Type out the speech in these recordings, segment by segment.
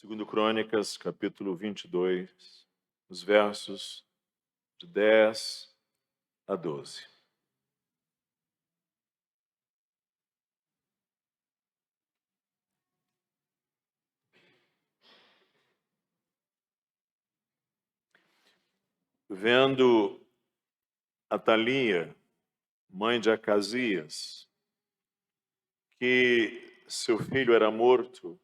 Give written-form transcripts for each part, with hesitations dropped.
Segundo Crônicas, capítulo 22, os versos de 10 a 12. Vendo Atalia, mãe de Acasias, que seu filho era morto,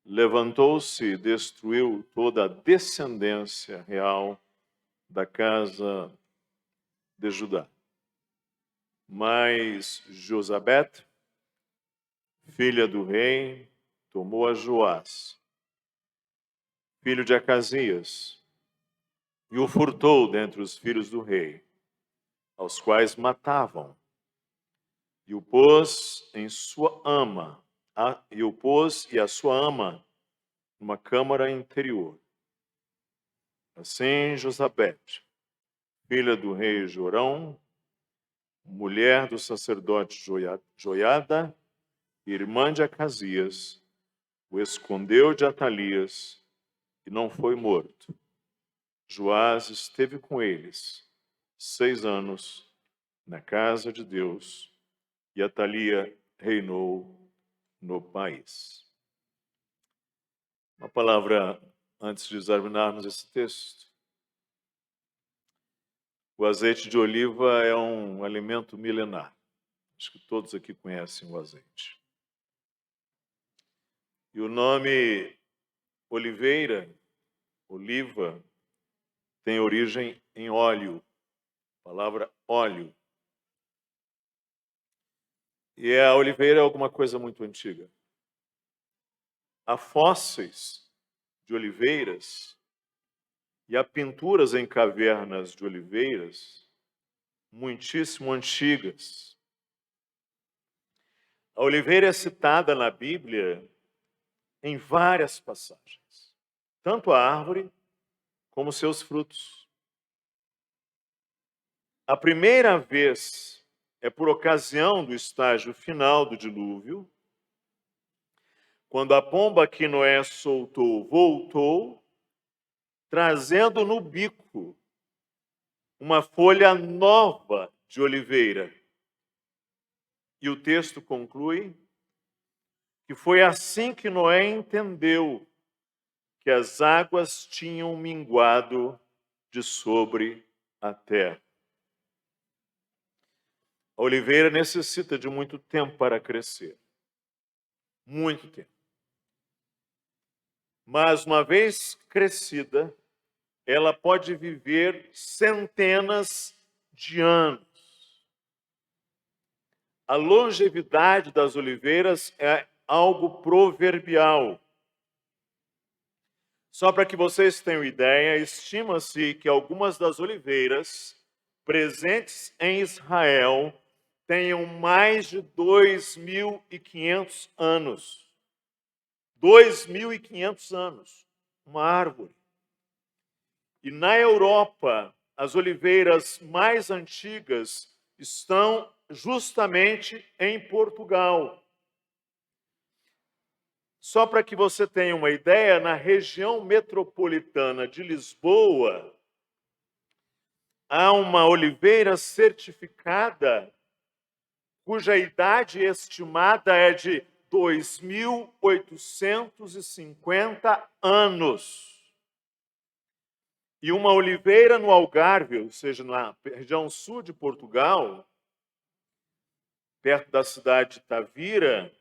levantou-se e destruiu toda a descendência real da casa de Judá. Mas Josabete, filha do rei, tomou a Joás, filho de Acasias, e o furtou dentre os filhos do rei, aos quais matavam, e o pôs em sua ama, e a sua ama numa câmara interior. Assim, Josabete, filha do rei Jorão, mulher do sacerdote Joiada, irmã de Acasias, o escondeu de Atalias e não foi morto. Joás esteve com eles 6 anos na casa de Deus, e Atalia reinou no país. Uma palavra antes de examinarmos esse texto. O azeite de oliva é um alimento milenar. Acho que todos aqui conhecem o azeite. E o nome oliveira, oliva, tem origem em óleo, a palavra óleo. E a oliveira é alguma coisa muito antiga. Há fósseis de oliveiras e há pinturas em cavernas de oliveiras muitíssimo antigas. A oliveira é citada na Bíblia em várias passagens, tanto a árvore como seus frutos. A primeira vez é por ocasião do estágio final do dilúvio, quando a pomba que Noé soltou voltou, trazendo no bico uma folha nova de oliveira. E o texto conclui que foi assim que Noé entendeu que as águas tinham minguado de sobre a terra. A oliveira necessita de muito tempo para crescer. Muito tempo. Mas, uma vez crescida, ela pode viver centenas de anos. A longevidade das oliveiras é algo proverbial. Só para que vocês tenham ideia, estima-se que algumas das oliveiras presentes em Israel tenham mais de 2.500 anos. 2.500 anos, uma árvore. E na Europa, as oliveiras mais antigas estão justamente em Portugal. Só para que você tenha uma ideia, na região metropolitana de Lisboa, há uma oliveira certificada cuja idade estimada é de 2.850 anos. E uma oliveira no Algarve, ou seja, na região sul de Portugal, perto da cidade de Tavira,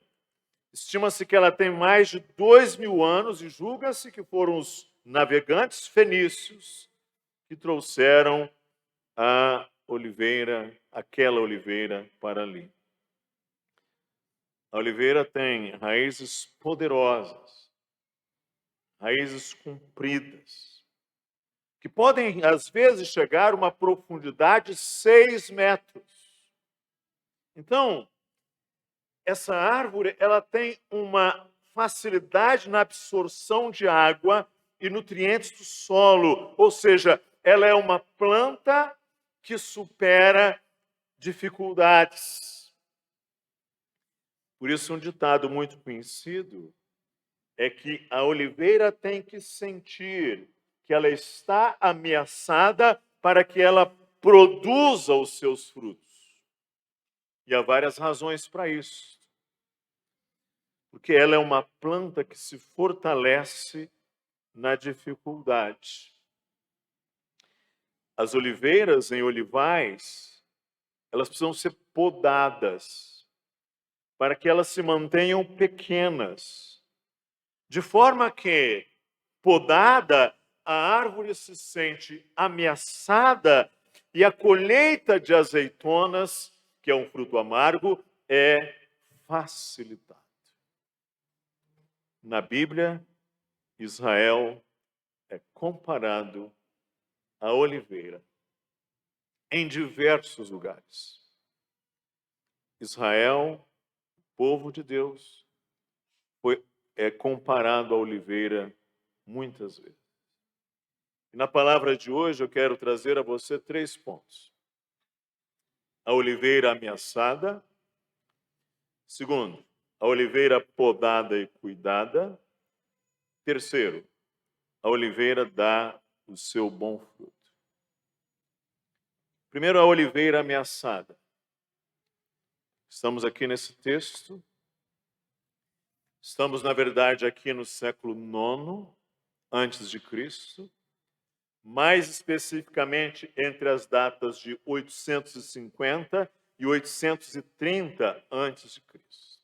estima-se que ela tem mais de 2.000 anos e julga-se que foram os navegantes fenícios que trouxeram a oliveira, aquela oliveira para ali. A oliveira tem raízes poderosas, raízes compridas, que podem, às vezes, chegar a uma profundidade de 6 metros. Então, essa árvore ela tem uma facilidade na absorção de água e nutrientes do solo, ou seja, ela é uma planta que supera dificuldades. Por isso, um ditado muito conhecido é que a oliveira tem que sentir que ela está ameaçada para que ela produza os seus frutos. E há várias razões para isso. Porque ela é uma planta que se fortalece na dificuldade. As oliveiras em olivais, elas precisam ser podadas para que elas se mantenham pequenas, de forma que, podada, a árvore se sente ameaçada e a colheita de azeitonas, que é um fruto amargo, é facilitada. Na Bíblia, Israel é comparado à oliveira em diversos lugares. Israel, povo de Deus, é comparado à oliveira muitas vezes. E na palavra de hoje eu quero trazer a você 3 pontos. A oliveira ameaçada. Segundo, a oliveira podada e cuidada. Terceiro, a oliveira dá o seu bom fruto. Primeiro, a oliveira ameaçada. Estamos aqui nesse texto. Estamos, na verdade, aqui no século IX antes de Cristo, mais especificamente entre as datas de 850 e 830 antes de Cristo.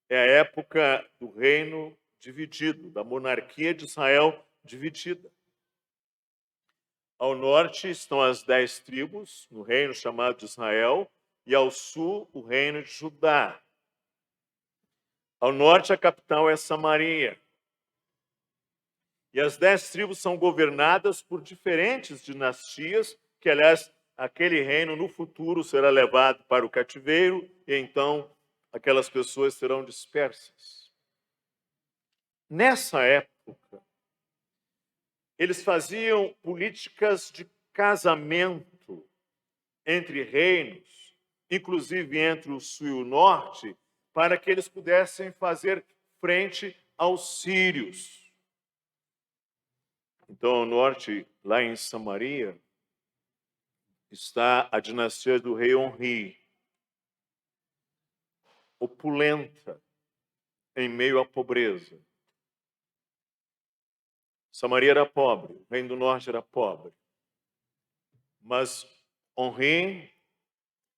É a época do reino dividido, da monarquia de Israel dividida. Ao norte estão as 10 tribos, no reino chamado de Israel, e ao sul o reino de Judá. Ao norte a capital é Samaria. E as 10 tribos são governadas por diferentes dinastias, que, aliás, aquele reino no futuro será levado para o cativeiro, e então aquelas pessoas serão dispersas. Nessa época, eles faziam políticas de casamento entre reinos, inclusive entre o sul e o norte, para que eles pudessem fazer frente aos sírios. Então, ao norte, lá em Samaria, está a dinastia do rei Onri, opulenta, em meio à pobreza. Samaria era pobre, o reino do norte era pobre. Mas Onri,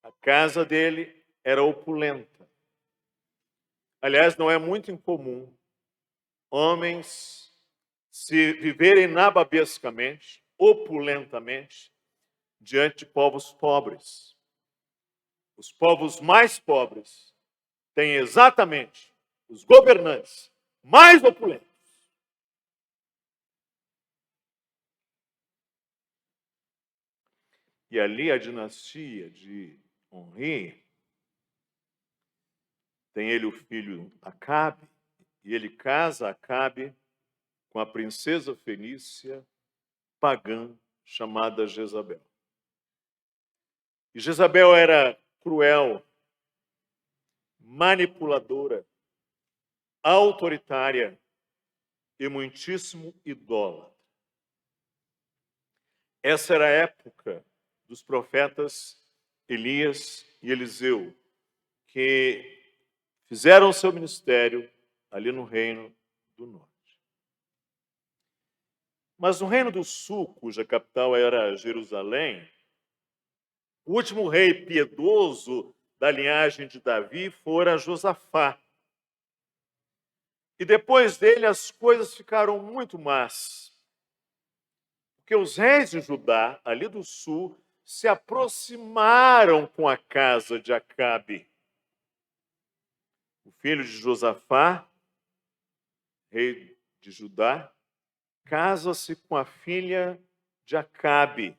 a casa dele era opulenta. Aliás, não é muito incomum homens se viverem nababescamente, opulentamente, diante de povos pobres. Os povos mais pobres têm exatamente os governantes mais opulentos. E ali a dinastia de Onri tem ele o filho Acabe, e ele casa Acabe com a princesa fenícia pagã chamada Jezabel. E Jezabel era cruel, manipuladora, autoritária e muitíssimo idólatra. Essa era a época dos profetas Elias e Eliseu, que fizeram o seu ministério ali no reino do norte. Mas no reino do sul, cuja capital era Jerusalém, o último rei piedoso da linhagem de Davi fora Josafá. E depois dele as coisas ficaram muito más. Porque os reis de Judá, ali do sul, se aproximaram com a casa de Acabe. O filho de Josafá, rei de Judá, casa-se com a filha de Acabe,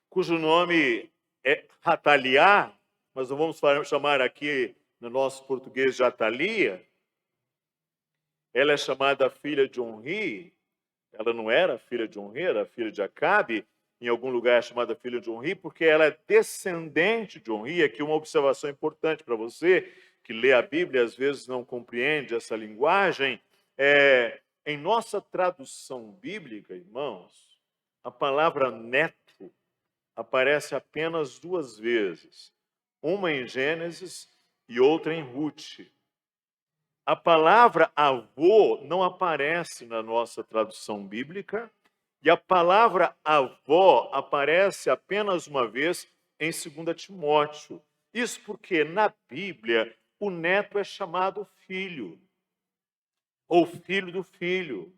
cujo nome é Ataliá, mas não vamos chamar aqui no nosso português de Atalia. Ela é chamada filha de Onri. Ela não era filha de Onri, era filha de Acabe. Em algum lugar é chamada filha de Onri, porque ela é descendente de Onri. Aqui uma observação importante para você, que lê a Bíblia às vezes não compreende essa linguagem, em nossa tradução bíblica, irmãos, a palavra neto aparece apenas 2 vezes, uma em Gênesis e outra em Ruth. A palavra avô não aparece na nossa tradução bíblica e a palavra avó aparece apenas uma vez em 2 Timóteo. Isso porque na Bíblia o neto é chamado filho, ou filho do filho,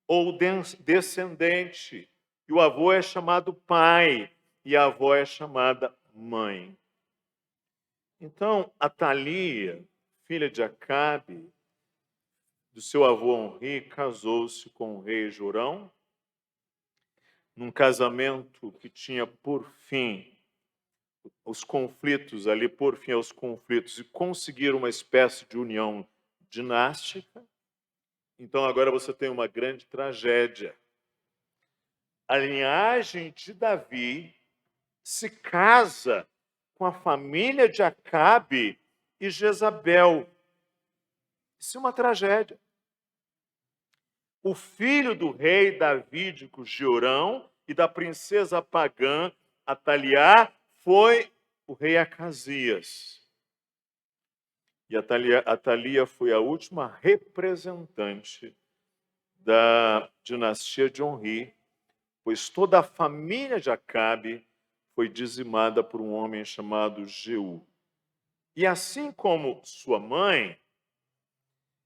ou descendente. E o avô é chamado pai e a avó é chamada mãe. Então, Atalia, filha de Acabe, do seu avô Onri, casou-se com o rei Jorão, num casamento que tinha por fim os conflitos, ali por fim aos conflitos, e conseguir uma espécie de união dinástica. Então agora você tem uma grande tragédia. A linhagem de Davi se casa com a família de Acabe e Jezabel. Isso é uma tragédia. O filho do rei davídico Jorão e da princesa pagã Ataliá foi o rei Acasias. E Atalia foi a última representante da dinastia de Onri, pois toda a família de Acabe foi dizimada por um homem chamado Jeú. E assim como sua mãe,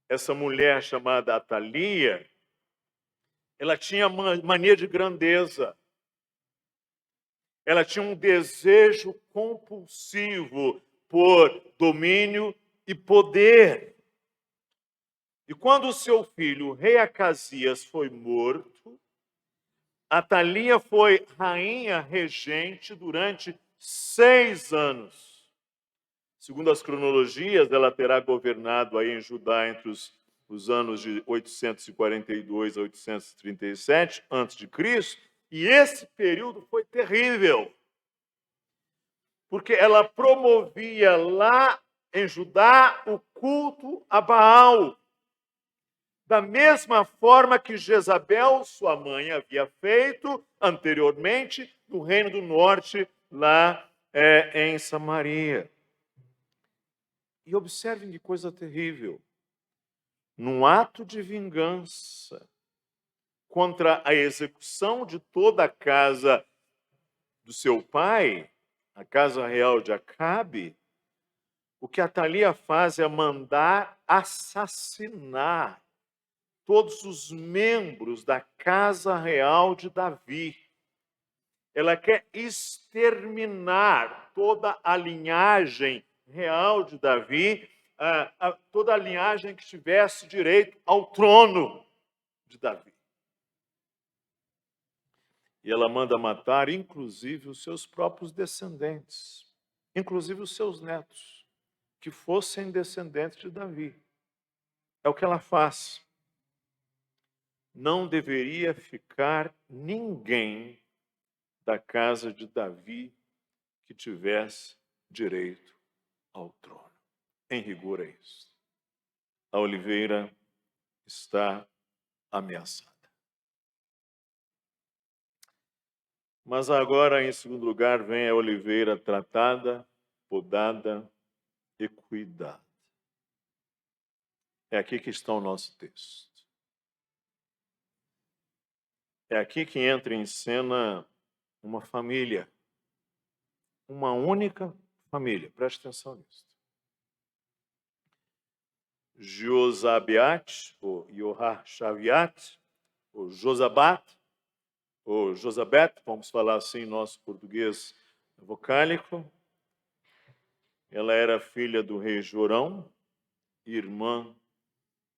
essa mulher chamada Atalia, ela tinha mania de grandeza. Ela tinha um desejo compulsivo por domínio e poder. E quando o seu filho, o rei Acasias, foi morto, Atalia foi rainha regente durante 6 anos. Segundo as cronologias, ela terá governado aí em Judá entre os anos de 842 a 837 a.C., e esse período foi terrível, porque ela promovia lá em Judá o culto a Baal, da mesma forma que Jezabel, sua mãe, havia feito anteriormente no Reino do Norte, lá em Samaria. E observem que coisa terrível. Num ato de vingança contra a execução de toda a casa do seu pai, a casa real de Acabe, o que Atalia faz é mandar assassinar todos os membros da casa real de Davi. Ela quer exterminar toda a linhagem real de Davi, toda a linhagem que tivesse direito ao trono de Davi. E ela manda matar, inclusive, os seus próprios descendentes, inclusive os seus netos, que fossem descendentes de Davi. É o que ela faz. Não deveria ficar ninguém da casa de Davi que tivesse direito ao trono. Em rigor é isso. A oliveira está ameaçada. Mas agora, em segundo lugar, vem a oliveira tratada, podada e cuidada. É aqui que está o nosso texto. É aqui que entra em cena uma família. Uma única família. Preste atenção nisso. Josabeat, ou Yohachaviat, ou Josabat, ou Josabet, vamos falar assim em nosso português vocálico. Ela era filha do rei Jorão, irmã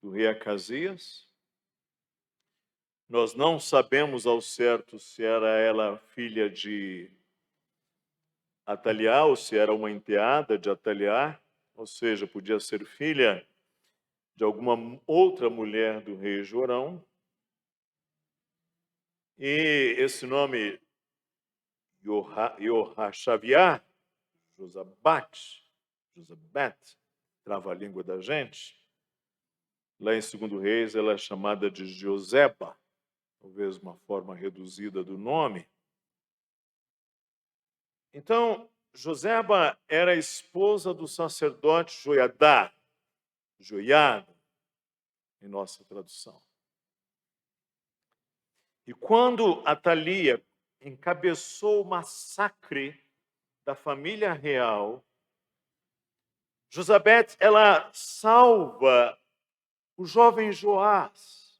do rei Acasias. Nós não sabemos ao certo se era ela filha de Ataliá ou se era uma enteada de Ataliá, ou seja, podia ser filha de alguma outra mulher do rei Jorão. E esse nome, Yohachaviá, Josabet, trava-língua da gente. Lá em 2 Reis, ela é chamada de Joseba, talvez uma forma reduzida do nome. Então, Joseba era esposa do sacerdote Joiada, em nossa tradução. E quando Atalia encabeçou o massacre da família real, Josabete, ela salva o jovem Joás.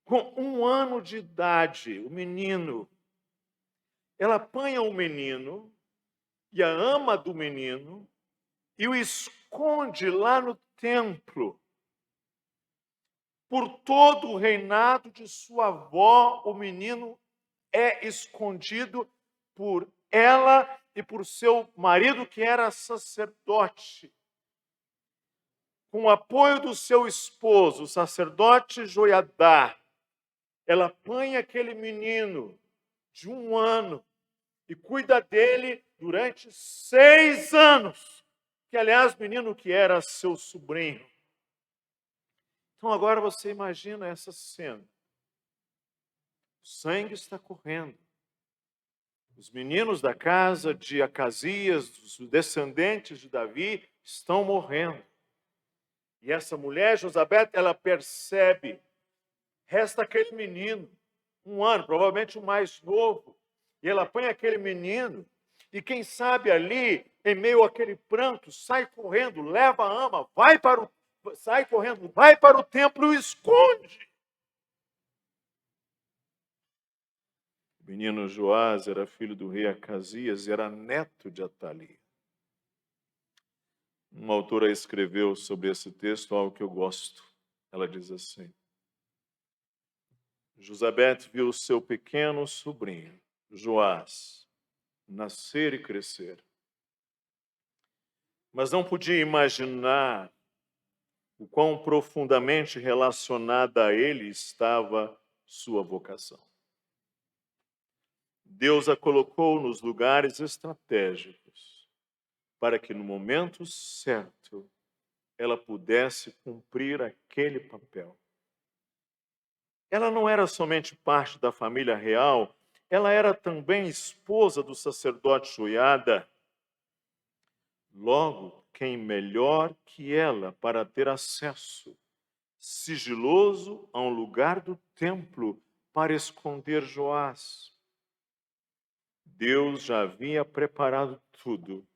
Com 1 ano de idade, o menino, ela apanha o menino e a ama do menino e o esconde lá no templo. Por todo o reinado de sua avó, o menino é escondido por ela e por seu marido, que era sacerdote. Com o apoio do seu esposo, o sacerdote Joiadá, ela apanha aquele menino de 1 ano e cuida dele durante 6 anos. Que, aliás, menino que era seu sobrinho. Então, agora você imagina essa cena. O sangue está correndo. Os meninos da casa de Acasias, os descendentes de Davi, estão morrendo. E essa mulher, Josabete, ela percebe, resta aquele menino, 1 ano, provavelmente o mais novo, e ela põe aquele menino, e quem sabe ali, em meio àquele pranto, sai correndo, leva a ama, sai correndo, vai para o templo e esconde. O menino Joás era filho do rei Acasias e era neto de Atalia. Uma autora escreveu sobre esse texto algo que eu gosto. Ela diz assim: Josabete viu seu pequeno sobrinho, Joás, nascer e crescer, mas não podia imaginar o quão profundamente relacionada a ele estava sua vocação. Deus a colocou nos lugares estratégicos para que no momento certo ela pudesse cumprir aquele papel. Ela não era somente parte da família real, ela era também esposa do sacerdote Joiada. Logo, quem melhor que ela para ter acesso sigiloso a um lugar do templo para esconder Joás? Deus já havia preparado tudo,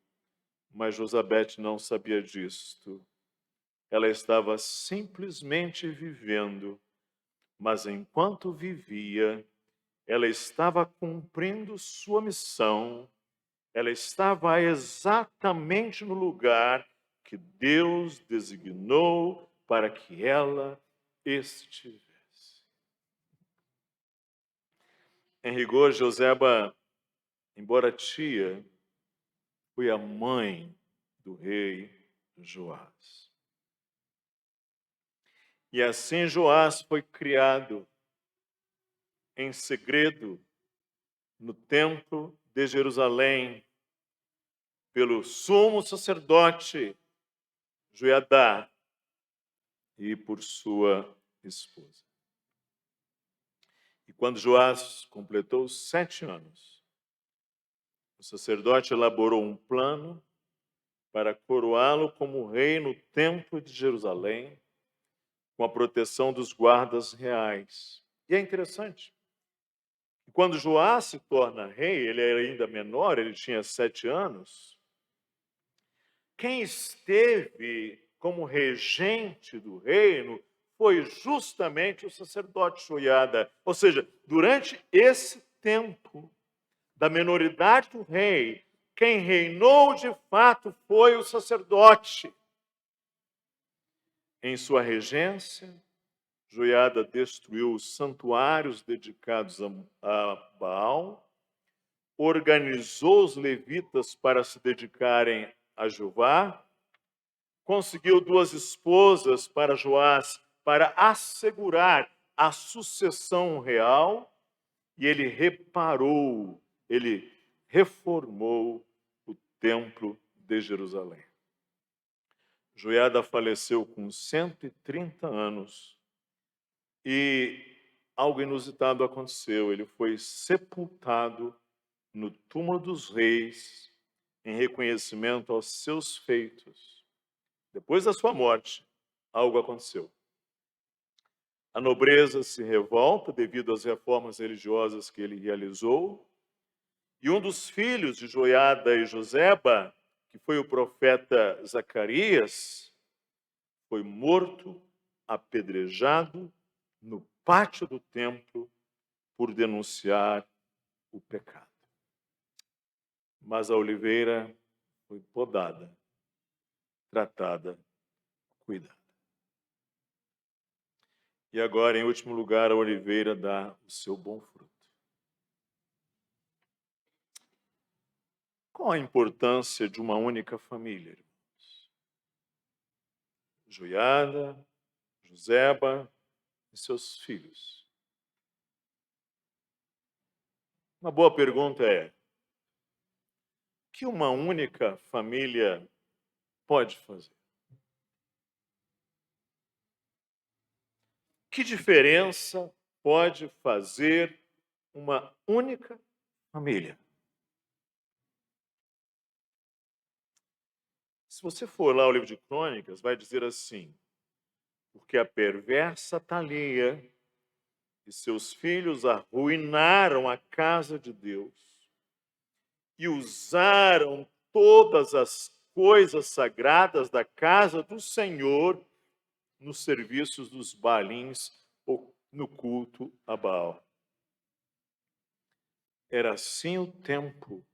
mas Josabete não sabia disto. Ela estava simplesmente vivendo, mas enquanto vivia, ela estava cumprindo sua missão, ela estava exatamente no lugar que Deus designou para que ela estivesse. Em rigor, Joseba, embora tia, foi a mãe do rei Joás. E assim Joás foi criado em segredo no templo de Jerusalém pelo sumo sacerdote Joiadá e por sua esposa. E quando Joás completou 7 anos, o sacerdote elaborou um plano para coroá-lo como rei no templo de Jerusalém, com a proteção dos guardas reais. E é interessante, quando Joás se torna rei, ele era ainda menor, ele tinha 7 anos, quem esteve como regente do reino foi justamente o sacerdote Joiada. Ou seja, durante esse tempo da menoridade do rei, quem reinou de fato foi o sacerdote. Em sua regência, Joiada destruiu os santuários dedicados a Baal, organizou os levitas para se dedicarem a Jeová, conseguiu 2 esposas para Joás para assegurar a sucessão real, e ele reformou o templo de Jerusalém. Joiada faleceu com 130 anos e algo inusitado aconteceu. Ele foi sepultado no túmulo dos reis em reconhecimento aos seus feitos. Depois da sua morte, algo aconteceu. A nobreza se revolta devido às reformas religiosas que ele realizou, e um dos filhos de Joiada e Joseba, que foi o profeta Zacarias, foi morto, apedrejado no pátio do templo por denunciar o pecado. Mas a oliveira foi podada, tratada, cuidada. E agora, em último lugar, a oliveira dá o seu bom fruto. Qual a importância de uma única família, irmãos? Joiada, Joseba e seus filhos. Uma boa pergunta é: o que uma única família pode fazer? Que diferença pode fazer uma única família? Se você for lá ao livro de Crônicas, vai dizer assim: porque a perversa Thalia e seus filhos arruinaram a casa de Deus e usaram todas as coisas sagradas da casa do Senhor nos serviços dos Baalins ou no culto a Baal. Era assim o tempo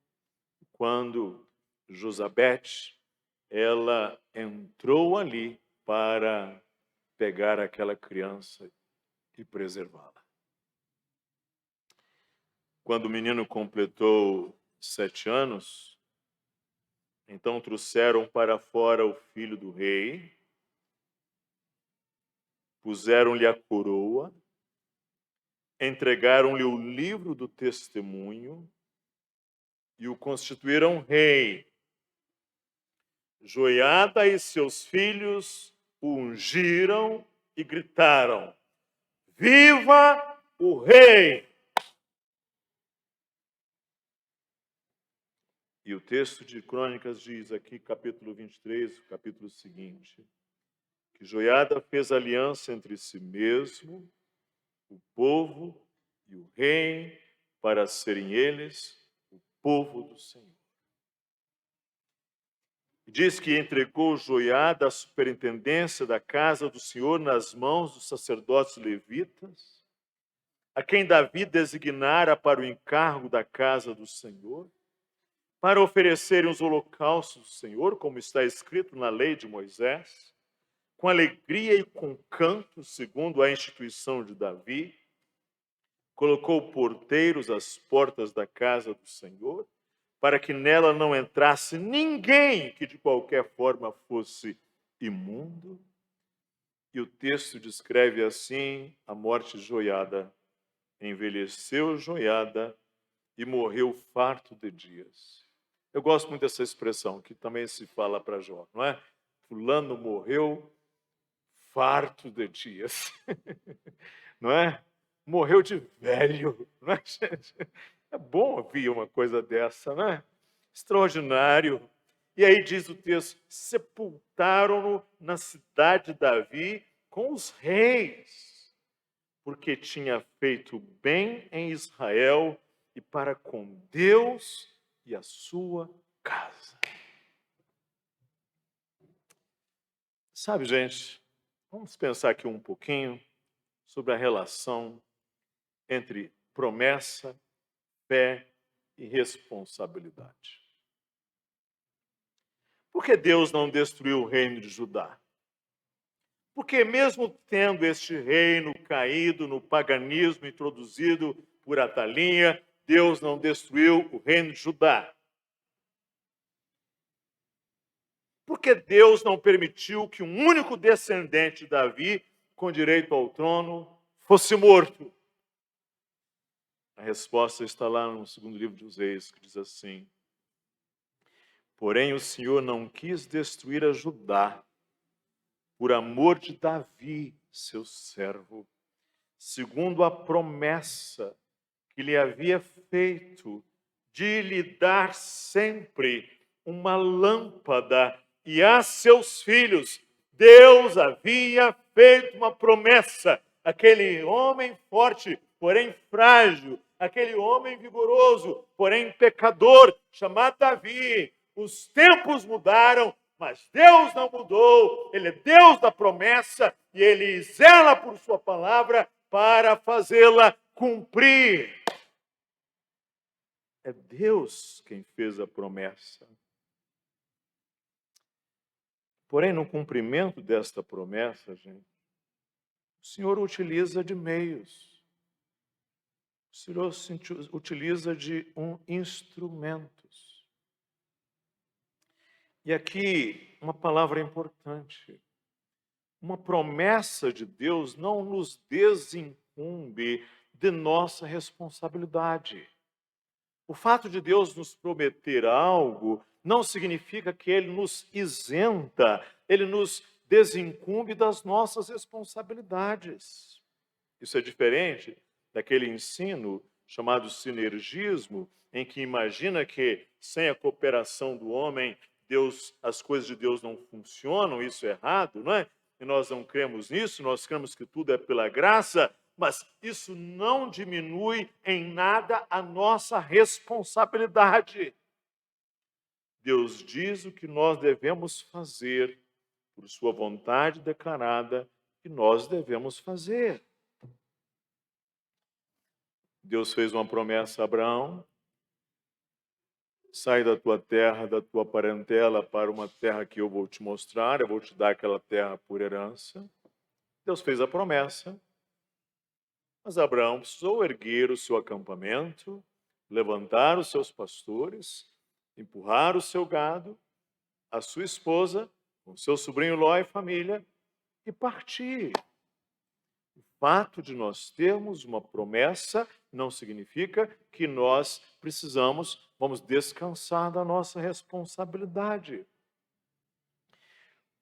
quando Josabete, ela entrou ali para pegar aquela criança e preservá-la. Quando o menino completou 7 anos, então trouxeram para fora o filho do rei, puseram-lhe a coroa, entregaram-lhe o livro do testemunho e o constituíram rei. Joiada e seus filhos o ungiram e gritaram: Viva o rei! E o texto de Crônicas diz aqui, capítulo 23, o capítulo seguinte, que Joiada fez aliança entre si mesmo, o povo e o rei, para serem eles o povo do Senhor. Diz que entregou Joiada a superintendência da casa do Senhor nas mãos dos sacerdotes levitas, a quem Davi designara para o encargo da casa do Senhor, para oferecerem os holocaustos do Senhor, como está escrito na lei de Moisés, com alegria e com canto, segundo a instituição de Davi. Colocou porteiros às portas da casa do Senhor, para que nela não entrasse ninguém que de qualquer forma fosse imundo. E o texto descreve assim a morte de Joiada. Envelheceu Joiada e morreu farto de dias. Eu gosto muito dessa expressão, que também se fala para Jó, não é? Fulano morreu farto de dias. Não é? Morreu de velho, não é, gente? É bom ouvir uma coisa dessa, não é? Extraordinário. E aí diz o texto: sepultaram-no na cidade de Davi com os reis, porque tinha feito bem em Israel e para com Deus e a sua casa. Sabe, gente, vamos pensar aqui um pouquinho sobre a relação entre promessa, fé e responsabilidade. Por que Deus não destruiu o reino de Judá? Porque mesmo tendo este reino caído no paganismo introduzido por Atalia, Deus não destruiu o reino de Judá. Porque Deus não permitiu que um único descendente de Davi, com direito ao trono, fosse morto. A resposta está lá no segundo livro dos Reis, que diz assim: porém o Senhor não quis destruir a Judá, por amor de Davi, seu servo, segundo a promessa que lhe havia feito, de lhe dar sempre uma lâmpada, e a seus filhos Deus havia feito uma promessa. Aquele homem forte, porém frágil, aquele homem vigoroso, porém pecador, chamado Davi. Os tempos mudaram, mas Deus não mudou. Ele é Deus da promessa e ele zela por sua palavra para fazê-la cumprir. É Deus quem fez a promessa. Porém, no cumprimento desta promessa, gente, o Senhor utiliza de meios. O Senhor utiliza de instrumentos. E aqui, uma palavra importante. Uma promessa de Deus não nos desincumbe de nossa responsabilidade. O fato de Deus nos prometer algo não significa que Ele nos isenta, Ele nos desincumbe das nossas responsabilidades. Isso é diferente daquele ensino chamado sinergismo, em que imagina que sem a cooperação do homem, as coisas de Deus não funcionam, isso é errado, não é? E nós não cremos nisso, nós cremos que tudo é pela graça, mas isso não diminui em nada a nossa responsabilidade. Deus diz o que nós devemos fazer, por sua vontade declarada, que nós devemos fazer. Deus fez uma promessa a Abraão: sai da tua terra, da tua parentela, para uma terra que eu vou te mostrar, eu vou te dar aquela terra por herança. Deus fez a promessa, mas Abraão precisou erguer o seu acampamento, levantar os seus pastores, empurrar o seu gado, a sua esposa, com seu sobrinho Ló e família, e partir. O fato de nós termos uma promessa não significa que nós vamos descansar da nossa responsabilidade.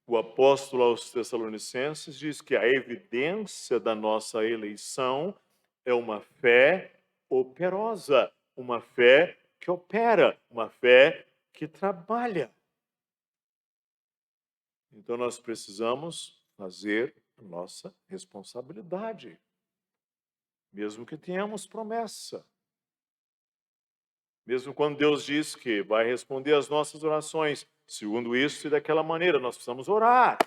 O apóstolo aos Tessalonicenses diz que a evidência da nossa eleição é uma fé operosa, uma fé que opera, uma fé que trabalha. Então nós precisamos fazer a nossa responsabilidade, mesmo que tenhamos promessa. Mesmo quando Deus diz que vai responder às nossas orações, segundo isso e daquela maneira, nós precisamos orar.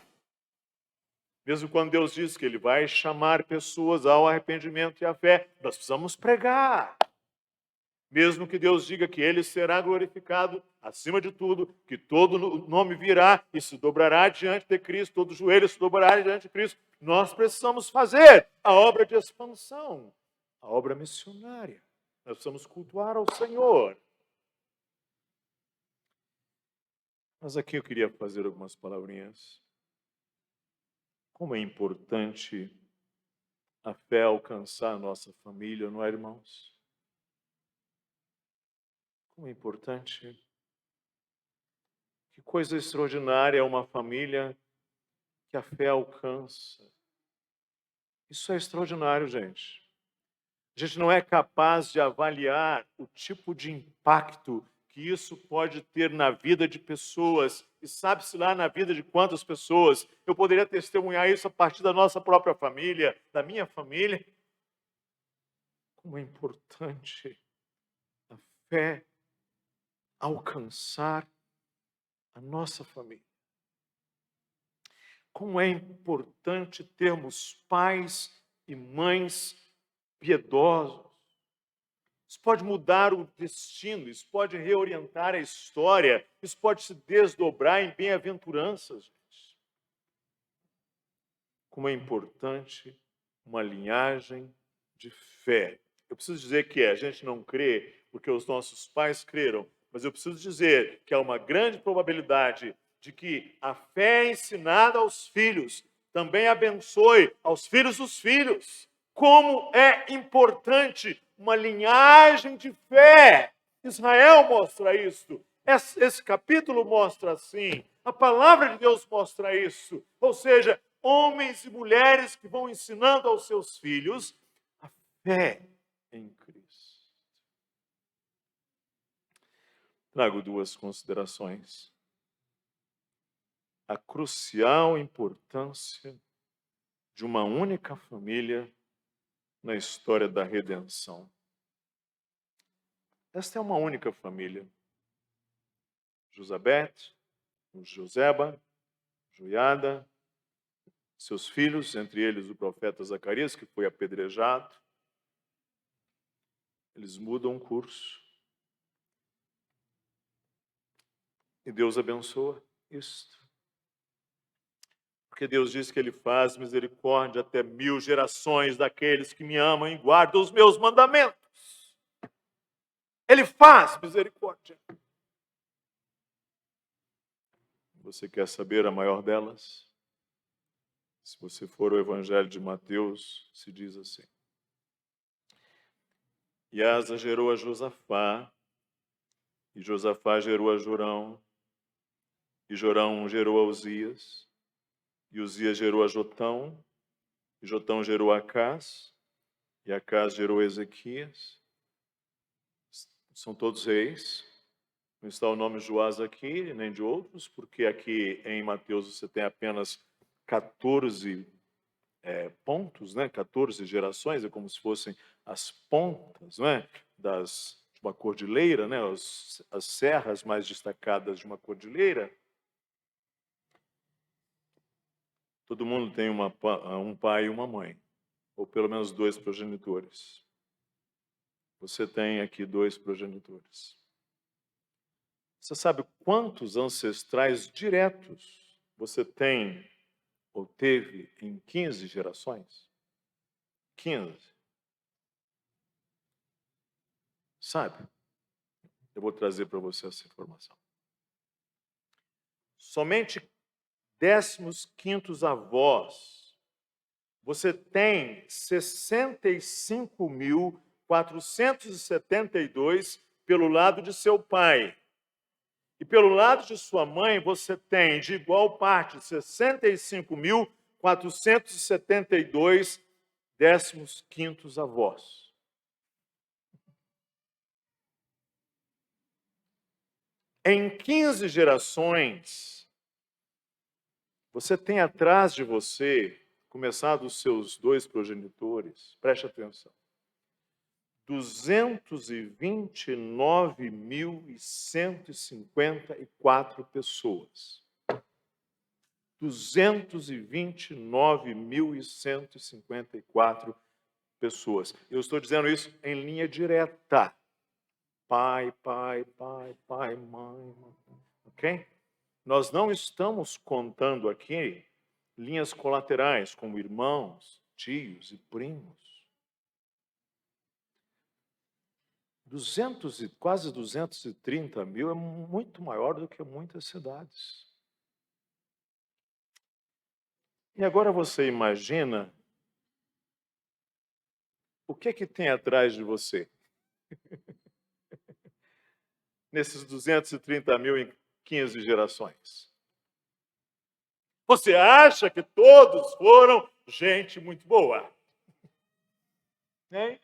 Mesmo quando Deus diz que Ele vai chamar pessoas ao arrependimento e à fé, nós precisamos pregar. Mesmo que Deus diga que Ele será glorificado acima de tudo, que todo nome virá e se dobrará diante de Cristo, todo joelho se dobrará diante de Cristo, nós precisamos fazer a obra de expansão, a obra missionária. Nós precisamos cultuar ao Senhor. Mas aqui eu queria fazer algumas palavrinhas. Como é importante a fé alcançar a nossa família, não é, irmãos? Como é importante. Que coisa extraordinária é uma família que a fé alcança. Isso é extraordinário, gente. A gente não é capaz de avaliar o tipo de impacto que isso pode ter na vida de pessoas. E sabe-se lá na vida de quantas pessoas. Eu poderia testemunhar isso a partir da nossa própria família, da minha família. Como é importante a fé alcançar a nossa família. Como é importante termos pais e mães piedosos. Isso pode mudar o destino, isso pode reorientar a história, isso pode se desdobrar em bem-aventuranças, gente. Como é importante uma linhagem de fé. Eu preciso dizer que a gente não crê porque os nossos pais creram, mas eu preciso dizer que há uma grande probabilidade de que a fé ensinada aos filhos também abençoe aos filhos dos filhos. Como é importante uma linhagem de fé. Israel mostra isso. Esse capítulo mostra assim, a palavra de Deus mostra isso. Ou seja, homens e mulheres que vão ensinando aos seus filhos a fé em Cristo. Trago duas considerações. A crucial importância de uma única família na história da redenção. Esta é uma única família. Josabete, Joseba, Joiada, seus filhos, entre eles o profeta Zacarias, que foi apedrejado. Eles mudam o curso. E Deus abençoa isto. Porque Deus diz que Ele faz misericórdia até 1000 gerações daqueles que me amam e guardam os meus mandamentos. Ele faz misericórdia. Você quer saber a maior delas? Se você for ao Evangelho de Mateus, se diz assim. E Asa gerou a Josafá, e Josafá gerou a Jorão, e Jorão gerou a Uzias, e Uzias gerou a Jotão, e Jotão gerou a Acás, e Acás gerou a Ezequias. São todos reis. Não está o nome de Joás aqui, nem de outros, porque aqui em Mateus você tem apenas 14 pontos, né? 14 gerações, é como se fossem as pontas, não é? De uma cordilheira, né? As serras mais destacadas de uma cordilheira. Todo mundo tem um pai e uma mãe, ou pelo menos 2 progenitores. Você tem aqui 2 progenitores. Você sabe quantos ancestrais diretos você tem ou teve em 15 gerações? 15. Sabe? Eu vou trazer para você essa informação. Somente 15º avós, você tem 65.472 pelo lado de seu pai. E pelo lado de sua mãe, você tem de igual parte 65.472 15º avós. Em 15 gerações, você tem atrás de você, começado os seus 2 progenitores, preste atenção, 229.154 pessoas. 229.154 pessoas. Eu estou dizendo isso em linha direta. Pai, mãe. Ok? Nós não estamos contando aqui linhas colaterais, como irmãos, tios e primos. Quase 230 mil é muito maior do que muitas cidades. E agora você imagina o que tem atrás de você? Nesses 230 mil em 15 gerações. Você acha que todos foram gente muito boa? Hein?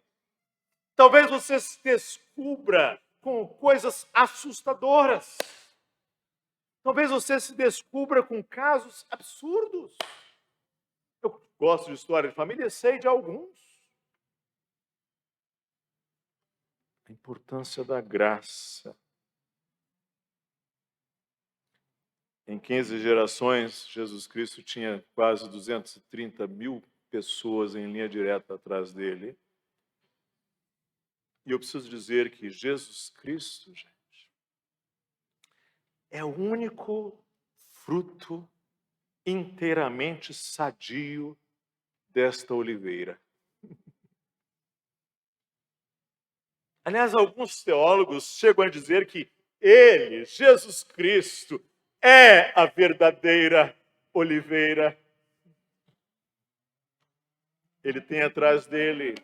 Talvez você se descubra com coisas assustadoras. Talvez você se descubra com casos absurdos. Eu gosto de história de família e sei de alguns. A importância da graça. Em 15 gerações, Jesus Cristo tinha quase 230 mil pessoas em linha direta atrás dele. E eu preciso dizer que Jesus Cristo, gente, é o único fruto inteiramente sadio desta oliveira. Aliás, alguns teólogos chegam a dizer que ele, Jesus Cristo, é a verdadeira oliveira. Ele tem atrás dele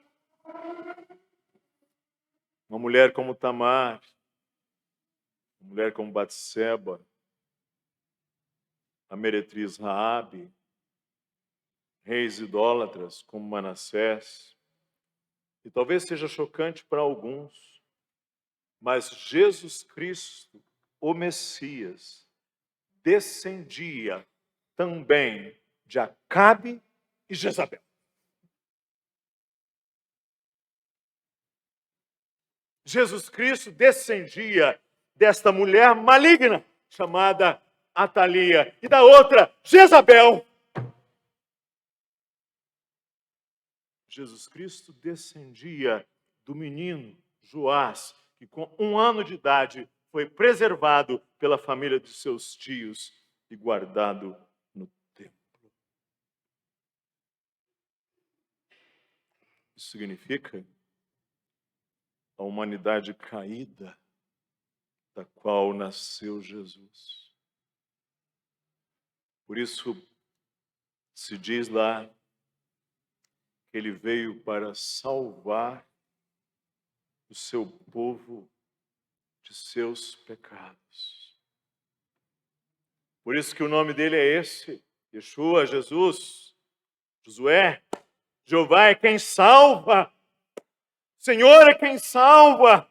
uma mulher como Tamar, Uma mulher como Batseba, a meretriz Raabe, reis idólatras como Manassés. E talvez seja chocante para alguns, mas Jesus Cristo, o Messias, descendia também de Acabe e Jezabel. Jesus Cristo descendia desta mulher maligna, chamada Atalia, e da outra, Jezabel. Jesus Cristo descendia do menino Joás, que com 1 ano de idade foi preservado pela família de seus tios e guardado no templo. Isso significa a humanidade caída da qual nasceu Jesus. Por isso se diz lá que ele veio para salvar o seu povo de seus pecados. Por isso que o nome dele é esse, Yeshua, Jesus, Josué. Jeová é quem salva. Senhor é quem salva.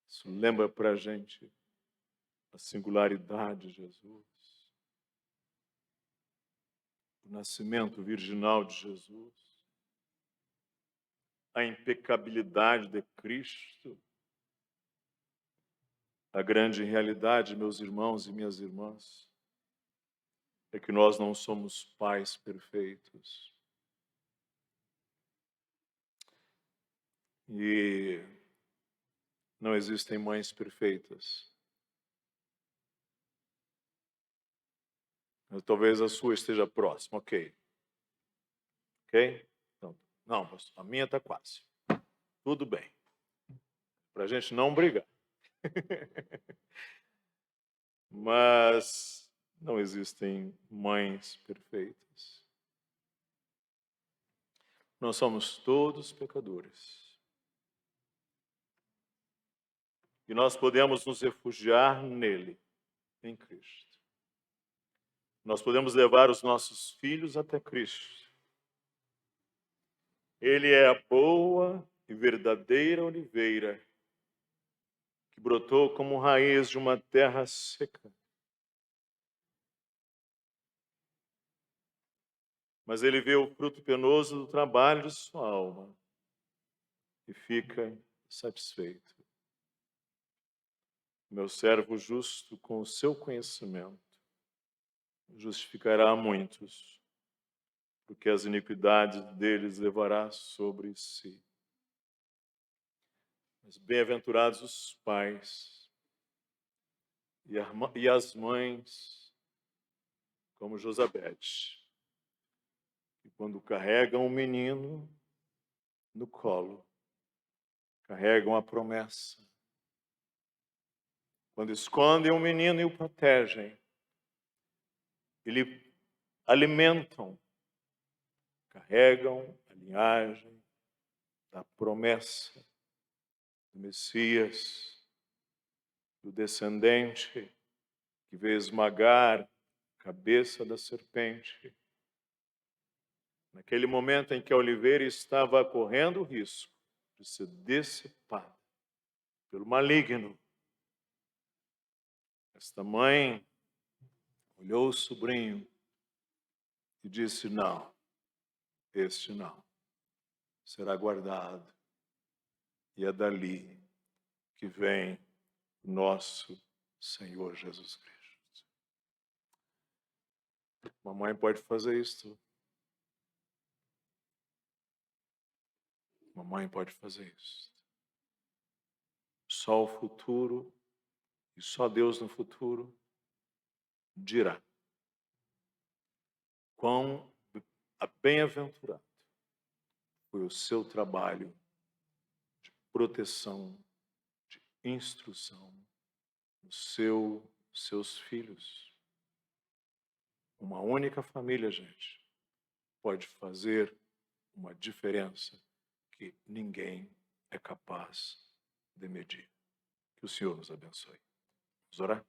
Isso lembra para a gente a singularidade de Jesus, o nascimento virginal de Jesus, a impecabilidade de Cristo. A grande realidade, meus irmãos e minhas irmãs, é que nós não somos pais perfeitos. E não existem mães perfeitas. Mas talvez a sua esteja próxima, ok? Ok? Então, não, a minha está quase. Tudo bem. Para a gente não brigar. Mas não existem mães perfeitas. Nós somos todos pecadores. E nós podemos nos refugiar nele, em Cristo. Nós podemos levar os nossos filhos até Cristo. Ele é a boa e verdadeira oliveira que brotou como raiz de uma terra seca. Mas ele vê o fruto penoso do trabalho de sua alma e fica satisfeito. Meu servo justo, com o seu conhecimento, justificará muitos, porque as iniquidades deles levará sobre si. Mas bem-aventurados os pais e as mães, como Josabete, que quando carregam o menino no colo, carregam a promessa. Quando escondem o menino e o protegem, e lhe alimentam, carregam a linhagem da promessa do Messias, do descendente que veio esmagar a cabeça da serpente. Naquele momento em que a oliveira estava correndo o risco de ser decepada pelo maligno, esta mãe olhou o sobrinho e disse: não, este não, será guardado. E é dali que vem nosso Senhor Jesus Cristo. Mamãe pode fazer isso. Mamãe pode fazer isso. Só o futuro e só Deus no futuro dirá quão bem-aventurado foi o seu trabalho de proteção, de instrução dos seus filhos. Uma única família, gente, pode fazer uma diferença que ninguém é capaz de medir. Que o Senhor nos abençoe. Vamos orar?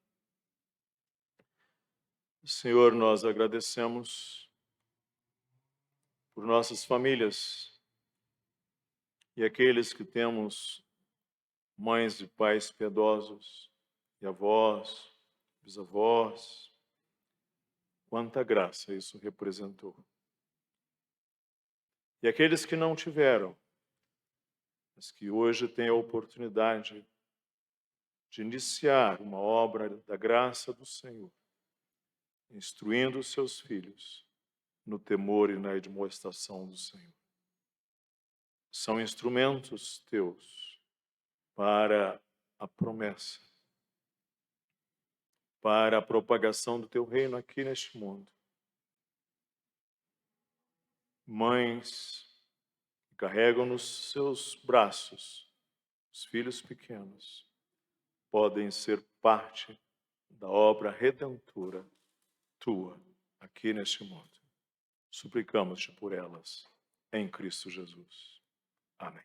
Senhor, nós agradecemos por nossas famílias e aqueles que temos mães e pais piedosos, e avós, bisavós. Quanta graça isso representou. E aqueles que não tiveram, mas que hoje têm a oportunidade de iniciar uma obra da graça do Senhor, instruindo os seus filhos no temor e na admoestação do Senhor. São instrumentos teus para a promessa, para a propagação do teu reino aqui neste mundo. Mães que carregam nos seus braços os filhos pequenos podem ser parte da obra redentora tua aqui neste mundo. Suplicamos-te por elas, em Cristo Jesus. Amém.